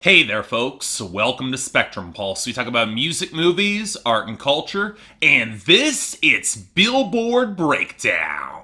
Hey there, folks. Welcome to Spectrum Pulse. We talk about music, movies, art, and culture, and it's Billboard Breakdown.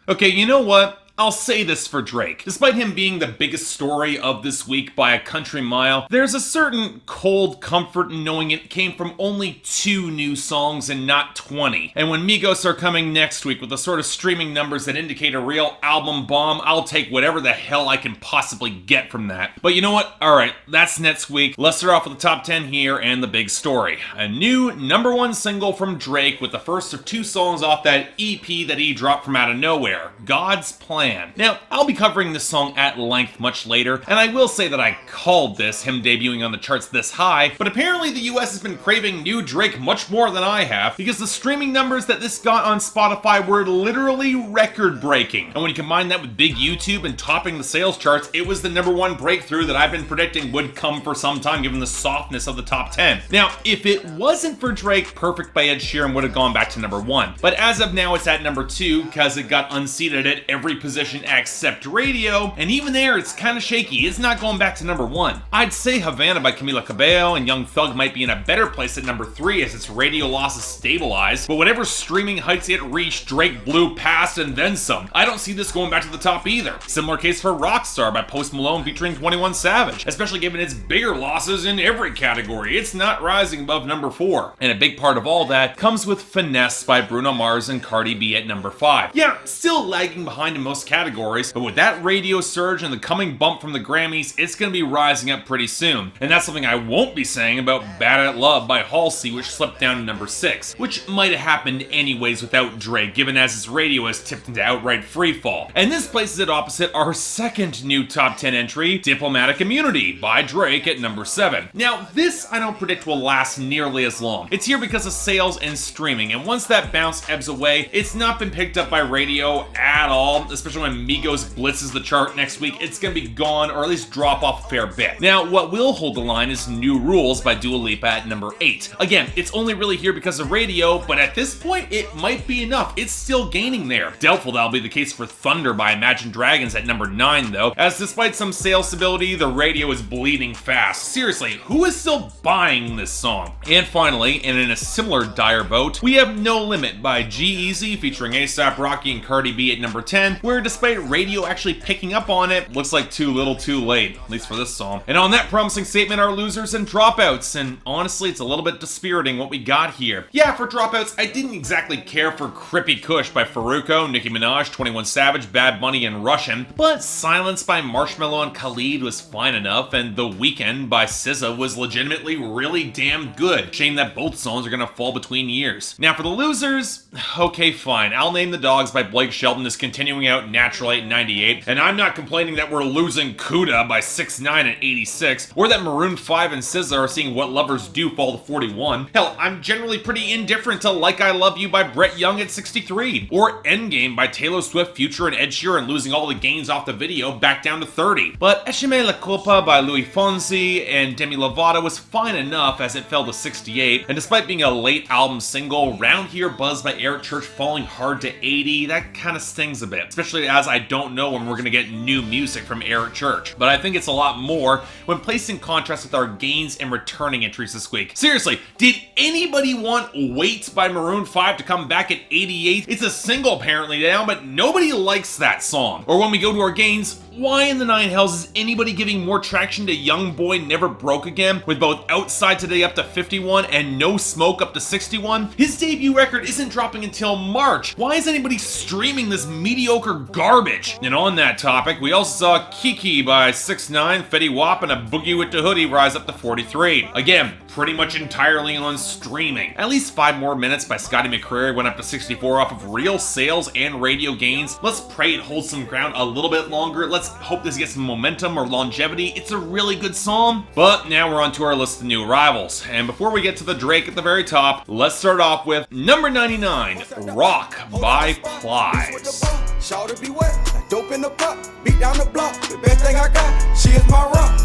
Okay, you know what? I'll say this for Drake. Despite him being the biggest story of this week by a country mile, there's a certain cold comfort in knowing it came from only 2 new songs and not 20. And when Migos are coming next week with the sort of streaming numbers that indicate a real album bomb, I'll take whatever the hell I can possibly get from that. But you know what? Alright, that's next week. Let's start off with the top 10 here and the big story. A new #1 single from Drake with the first of 2 songs off that EP that he dropped from out of nowhere, God's Plan. Now, I'll be covering this song at length much later, and I will say that I called this, him debuting on the charts this high, but apparently the US has been craving new Drake much more than I have, because the streaming numbers that this got on Spotify were literally record-breaking. And when you combine that with big YouTube and topping the sales charts, it was the #1 breakthrough that I've been predicting would come for some time, given the softness of the top 10. Now, if it wasn't for Drake, Perfect by Ed Sheeran would have gone back to #1. But as of now, it's at #2, because it got unseated at every position except radio, and even there it's kind of shaky. It's not going back to #1. I'd say Havana by Camila Cabello and Young Thug might be in a better place at #3 as its radio losses stabilize, but whatever streaming heights it reached, Drake blew past and then some. I don't see this going back to the top either. Similar case for Rockstar by Post Malone featuring 21 Savage, especially given its bigger losses in every category. It's not rising above #4. And a big part of all that comes with Finesse by Bruno Mars and Cardi B at #5. Yeah, still lagging behind in most categories, but with that radio surge and the coming bump from the Grammys, it's going to be rising up pretty soon. And that's something I won't be saying about Bad at Love by Halsey, which slipped down to #6, which might have happened anyways without Drake, given as its radio has tipped into outright freefall. And this places it opposite our second new top 10 entry, Diplomatic Immunity by Drake at #7. Now, this I don't predict will last nearly as long. It's here because of sales and streaming, and once that bounce ebbs away, it's not been picked up by radio at all, especially when Migos blitzes the chart next week. It's gonna be gone, or at least drop off a fair bit. Now, what will hold the line is New Rules by Dua Lipa at #8. Again, it's only really here because of radio, but at this point, it might be enough. It's still gaining there. Doubtful that'll be the case for Thunder by Imagine Dragons at #9, though, as despite some sales stability, the radio is bleeding fast. Seriously, who is still buying this song? And finally, and in a similar dire boat, we have No Limit by G-Eazy featuring A$AP Rocky and Cardi B at #10, where despite radio actually picking up on it, looks like too little too late, at least for this song. And on that promising statement are losers and dropouts, and honestly it's a little bit dispiriting what we got here. Yeah, for dropouts, I didn't exactly care for Crippy Kush by Farruko, Nicki Minaj, 21 Savage, Bad Bunny, and Russian, but Silence by Marshmello and Khalid was fine enough, and The Weeknd by SZA was legitimately really damn good. Shame that both songs are gonna fall between years. Now for the losers, okay fine, I'll Name the Dogs by Blake Shelton is continuing out naturally at 98, and I'm not complaining that we're losing Cuda by 6ix9ine at 86, or that Maroon 5 and SZA are seeing What Lovers Do fall to 41. Hell, I'm generally pretty indifferent to Like I Love You by Brett Young at 63, or Endgame by Taylor Swift, Future, and Ed Sheeran losing all the gains off the video back down to 30. But Echeme La Culpa by Louis Fonsi and Demi Lovato was fine enough as it fell to 68, and despite being a late album single, Round Here Buzz by Eric Church falling hard to 80, that kind of stings a bit, especially as I don't know when we're going to get new music from Eric Church. But I think it's a lot more when placed in contrast with our gains and returning entries this week. Seriously, did anybody want Wait by Maroon 5 to come back at 88? It's a single apparently now, but nobody likes that song. Or when we go to our gains, why in the nine hells is anybody giving more traction to Young Boy Never Broke Again, with both Outside Today up to 51 and No Smoke up to 61? His debut record isn't dropping until March. Why is anybody streaming this mediocre garbage? And on that topic, we also saw Kiki by 6ix9ine, Fetty Wap, and a Boogie with the Hoodie rise up to 43. Again, pretty much entirely on streaming. At least 5 more minutes by Scotty McCreery went up to 64 off of real sales and radio gains. Let's pray it holds some ground a little bit longer. Let's hope this gets some momentum or longevity. It's a really good song. But now we're on to our list of new arrivals. And before we get to the Drake at the very top, let's start off with #99, Rock by Plies. Shawty be wet, dope in the pot, beat down the block. The best thing I got, she is my rock.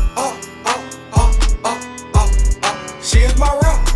She is my rock.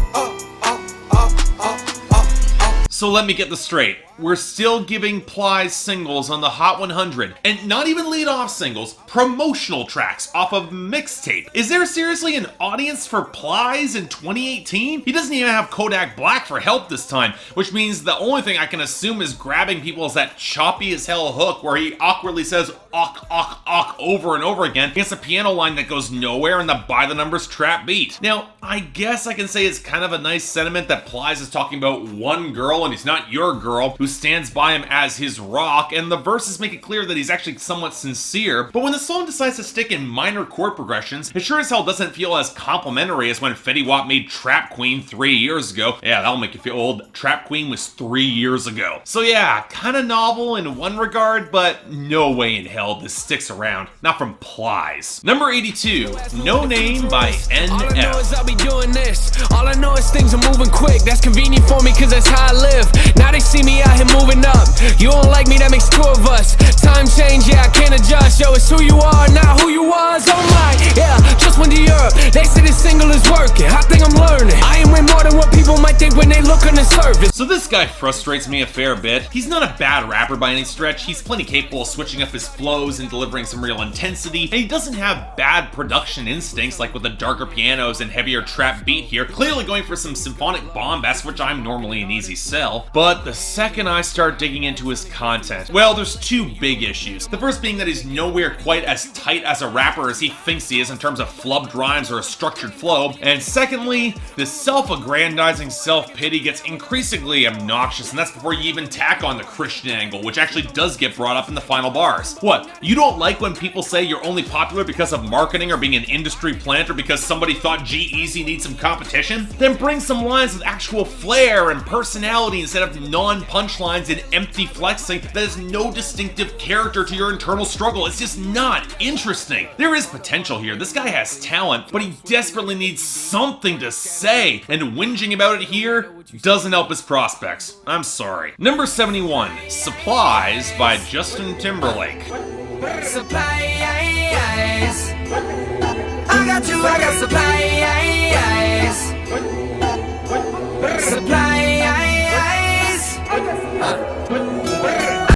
So let me get this straight. We're still giving Plies singles on the Hot 100, and not even lead-off singles, promotional tracks off of mixtape. Is there seriously an audience for Plies in 2018? He doesn't even have Kodak Black for help this time, which means the only thing I can assume is grabbing people is that choppy as hell hook where he awkwardly says "awk, awk, awk" over and over again against a piano line that goes nowhere in the by the numbers trap beat. Now, I guess I can say it's kind of a nice sentiment that Plies is talking about one girl and he's not your girl who stands by him as his rock, and the verses make it clear that he's actually somewhat sincere, but when the song decides to stick in minor chord progressions, it sure as hell doesn't feel as complimentary as when Fetty Wap made Trap Queen 3 years ago. Yeah, that'll make you feel old. Trap Queen was 3 years ago. So yeah, kinda novel in one regard, but no way in hell this sticks around. Not from Plies. Number 82, No Name by NF. All I know is I'll be doing this. All I know is things are moving quick. That's convenient for me cause that's how I live. Now they see me out here moving up. You don't like me, that makes two of us. Time change, yeah, I can't adjust. Yo, it's who you are, not who you was. Oh my, yeah, just went to Europe. They say this single is working. I think I'm learning. I am way more than what people might think when they look on the surface. So this guy frustrates me a fair bit. He's not a bad rapper by any stretch. He's plenty capable of switching up his flows and delivering some real intensity. And he doesn't have bad production instincts like with the darker pianos and heavier trap beat here. Clearly going for some symphonic bombast, which I'm normally an easy sell. But the second I start digging into his content, well, there's two big issues. The first being that he's nowhere quite as tight as a rapper as he thinks he is in terms of flubbed rhymes or a structured flow. And secondly, the self-aggrandizing self-pity gets increasingly obnoxious, and that's before you even tack on the Christian angle, which actually does get brought up in the final bars. What, you don't like when people say you're only popular because of marketing or being an industry plant or because somebody thought G-Eazy needs some competition? Then bring some lines with actual flair and personality instead of non-punchlines and empty flexing that has no distinctive character to your internal struggle. It's just not interesting. There is potential here. This guy has talent, but he desperately needs something to say, and whinging about it here doesn't help his prospects. I'm sorry. Number 71, Supplies by Justin Timberlake. Supplies. I got you, I got supplies. Supplies.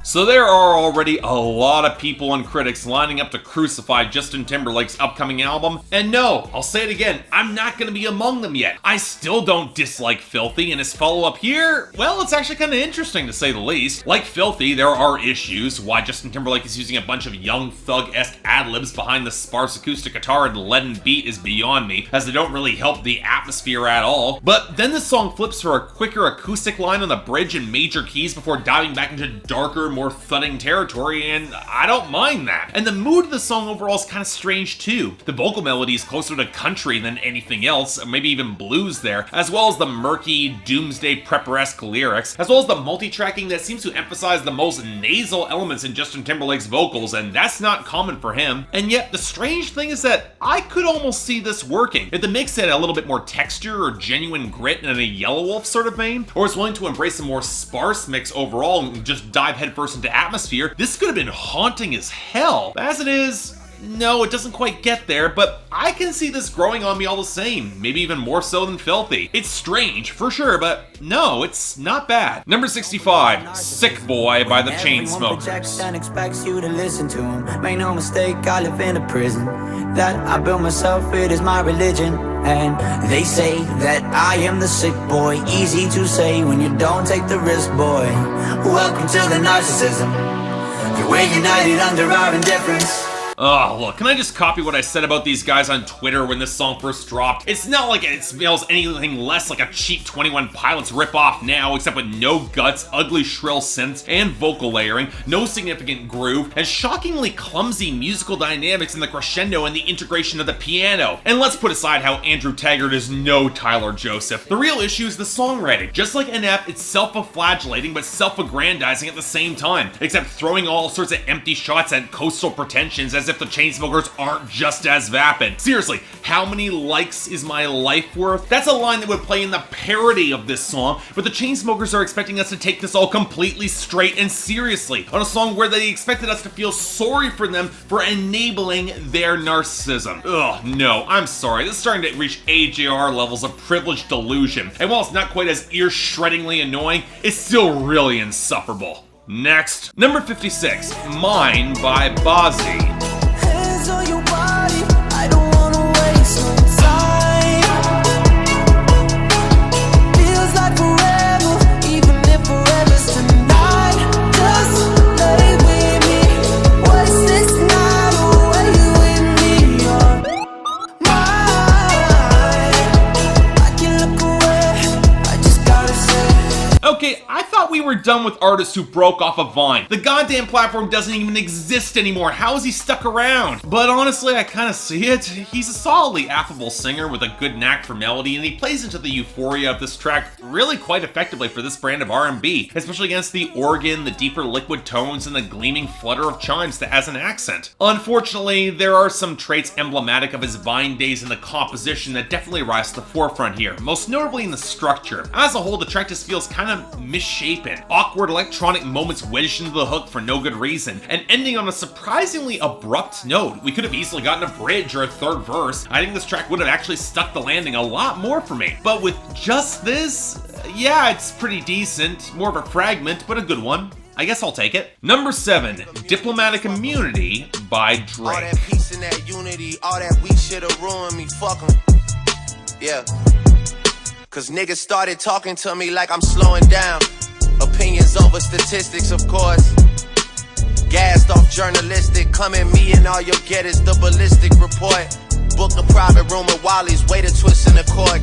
So there are already a lot of people and critics lining up to crucify Justin Timberlake's upcoming album, and no, I'll say it again, I'm not gonna be among them yet. I still don't dislike Filthy, and his follow-up here, well, it's actually kinda interesting to say the least. Like Filthy, there are issues. Why Justin Timberlake is using a bunch of Young Thug-esque ad-libs behind the sparse acoustic guitar and leaden beat is beyond me, as they don't really help the atmosphere at all. But then the song flips for a quicker acoustic line on the bridge in major keys before diving back into darker, more thudding territory, and I don't mind that. And the mood of the song overall is kind of strange too. The vocal melody is closer to country than anything else, maybe even blues there, as well as the murky, doomsday prepper-esque lyrics, as well as the multi-tracking that seems to emphasize the most nasal elements in Justin Timberlake's vocals, and that's not common for him. And yet, the strange thing is that I could almost see this working if the mix had a little bit more texture or genuine grit in a Yellow Wolf sort of vein, or is willing to embrace a more sparse mix overall and just dive headfirst into atmosphere. This could have been haunting as hell. As it is, no, it doesn't quite get there, but I can see this growing on me all the same, maybe even more so than Filthy. It's strange, for sure, but no, it's not bad. Number 65, Sick Boy by the Chainsmokers. And expects you to listen to him. Make no mistake, I live in a prison that I built myself, it is my religion. And they say that I am the sick boy. Easy to say when you don't take the risk, boy. Welcome to the narcissism. We're united under our indifference. Oh, look, can I just copy what I said about these guys on Twitter when this song first dropped? It's not like it smells anything less like a cheap 21 Pilots ripoff now, except with no guts, ugly shrill synths, and vocal layering, no significant groove, and shockingly clumsy musical dynamics in the crescendo and the integration of the piano. And let's put aside how Andrew Taggart is no Tyler Joseph. The real issue is the songwriting. Just like NF, it's self-flagellating but self-aggrandizing at the same time, except throwing all sorts of empty shots at coastal pretensions as as if the Chainsmokers aren't just as vapid. Seriously, how many likes is my life worth? That's a line that would play in the parody of this song, but the Chainsmokers are expecting us to take this all completely straight and seriously on a song where they expected us to feel sorry for them for enabling their narcissism. Ugh, no, I'm sorry. This is starting to reach AJR levels of privileged delusion, and while it's not quite as ear-shreddingly annoying, it's still really insufferable. Next, number 56, Mine by Bazzi. Hands on your body, I don't wanna waste no time. Feels like forever, even if forever's tonight. Just lay with me, waste this night away with me. You're mine. I can look away, I just gotta say. Okay, I thought we were done with artists who broke off of Vine. The goddamn platform doesn't even exist anymore. How is he stuck around? But honestly, I kind of see it. He's a solidly affable singer with a good knack for melody, and he plays into the euphoria of this track really quite effectively for this brand of R&B, especially against the organ, the deeper liquid tones, and the gleaming flutter of chimes that has an accent. Unfortunately, there are some traits emblematic of his Vine days in the composition that definitely rise to the forefront here, most notably in the structure. As a whole, the track just feels kind of misshapen. Awkward electronic moments wedged into the hook for no good reason, and ending on a surprisingly abrupt note. We could have easily gotten a bridge or a third verse. I think this track would have actually stuck the landing a lot more for me. But with just this, yeah, it's pretty decent. More of a fragment, but a good one. I guess I'll take it. Number 7, Diplomatic Immunity by Drake. All that peace and that unity, all that weak shit'll ruin me, fuck 'em. Yeah. Cause niggas started talking to me like I'm slowing down. Opinions over statistics, of course. Gassed off journalistic. Come at me and all you'll get is the ballistic report. Book a private room at Wally's, way to twist in the court.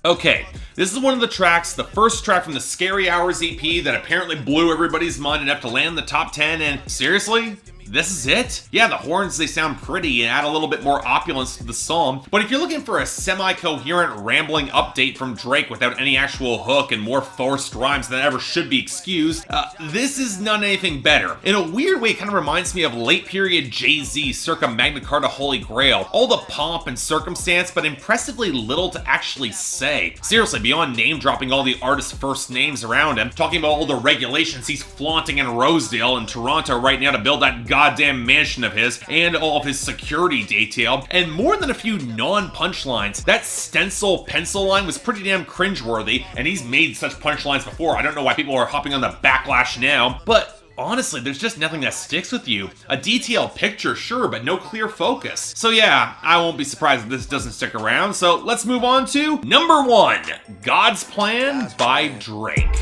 Okay, this is one of the tracks, the first track from the Scary Hours EP that apparently blew everybody's mind enough to land in the top 10, and seriously? This is it? Yeah, the horns, they sound pretty and add a little bit more opulence to the song, but if you're looking for a semi-coherent, rambling update from Drake without any actual hook and more forced rhymes than ever should be excused, this is not anything better. In a weird way, it kind of reminds me of late-period Jay-Z circa Magna Carta Holy Grail. All the pomp and circumstance, but impressively little to actually say. Seriously, beyond name-dropping all the artists' first names around him, talking about all the regulations he's flaunting in Rosedale and Toronto right now to build that goddamn mansion of his, and all of his security detail, and more than a few non-punchlines. That stencil pencil line was pretty damn cringeworthy, and he's made such punchlines before. I don't know why people are hopping on the backlash now, but honestly, there's just nothing that sticks with you. A detailed picture, sure, but no clear focus. So yeah, I won't be surprised if this doesn't stick around, so let's move on to number 1, God's Plan by Drake.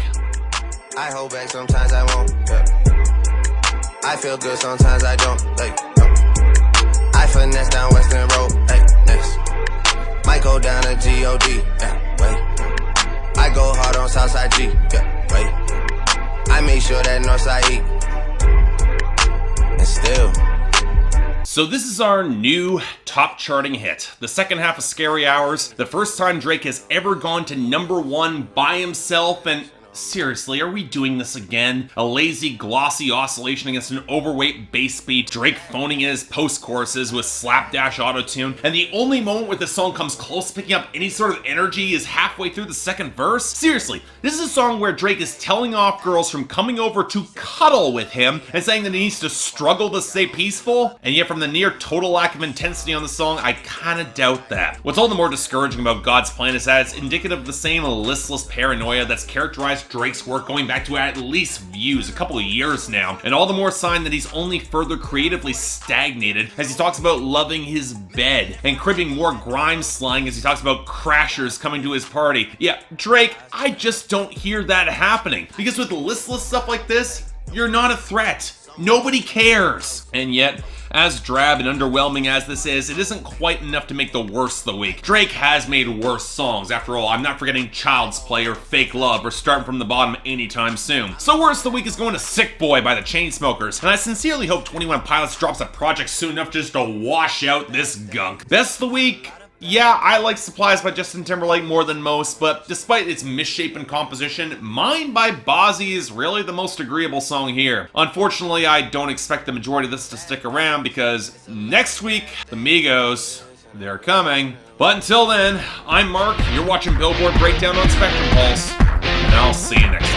I hold back, sometimes I won't. Yeah. I feel good, sometimes I don't. Like, no. I finesse down Western Road. Like, next. Might go down to G.O.D. Yeah, wait. I go hard on Southside G. Yeah, wait. I make sure that Northside E. And still. So this is our new top charting hit. The second half of Scary Hours. The first time Drake has ever gone to number 1 by himself, and seriously, are we doing this again? A lazy, glossy oscillation against an overweight bass beat, Drake phoning in his post-choruses with slapdash autotune, and the only moment where the song comes close to picking up any sort of energy is halfway through the second verse? Seriously, this is a song where Drake is telling off girls from coming over to cuddle with him and saying that he needs to struggle to stay peaceful, and yet from the near total lack of intensity on the song, I kinda doubt that. What's all the more discouraging about God's Plan is that it's indicative of the same listless paranoia that's characterized Drake's work going back to at least Views, a couple of years now, and all the more sign that he's only further creatively stagnated as he talks about loving his bed and cribbing more grime slang as he talks about crashers coming to his party. Yeah, Drake, I just don't hear that happening, because with listless stuff like this, you're not a threat. Nobody cares. And yet, as drab and underwhelming as this is, it isn't quite enough to make the worst of the week. Drake has made worse songs. After all, I'm not forgetting Child's Play or Fake Love or Starting From the Bottom anytime soon. So worst of the week is going to Sick Boy by the Chainsmokers, and I sincerely hope 21 Pilots drops a project soon enough just to wash out this gunk. Best of the week, Yeah, I like Plies by Justin Timberlake more than most, but despite its misshapen composition, Mine by Bazzi is really the most agreeable song here. Unfortunately, I don't expect the majority of this to stick around because next week, the Migos, they're coming. But until then, I'm Mark, you're watching Billboard Breakdown on Spectrum Pulse, and I'll see you next time.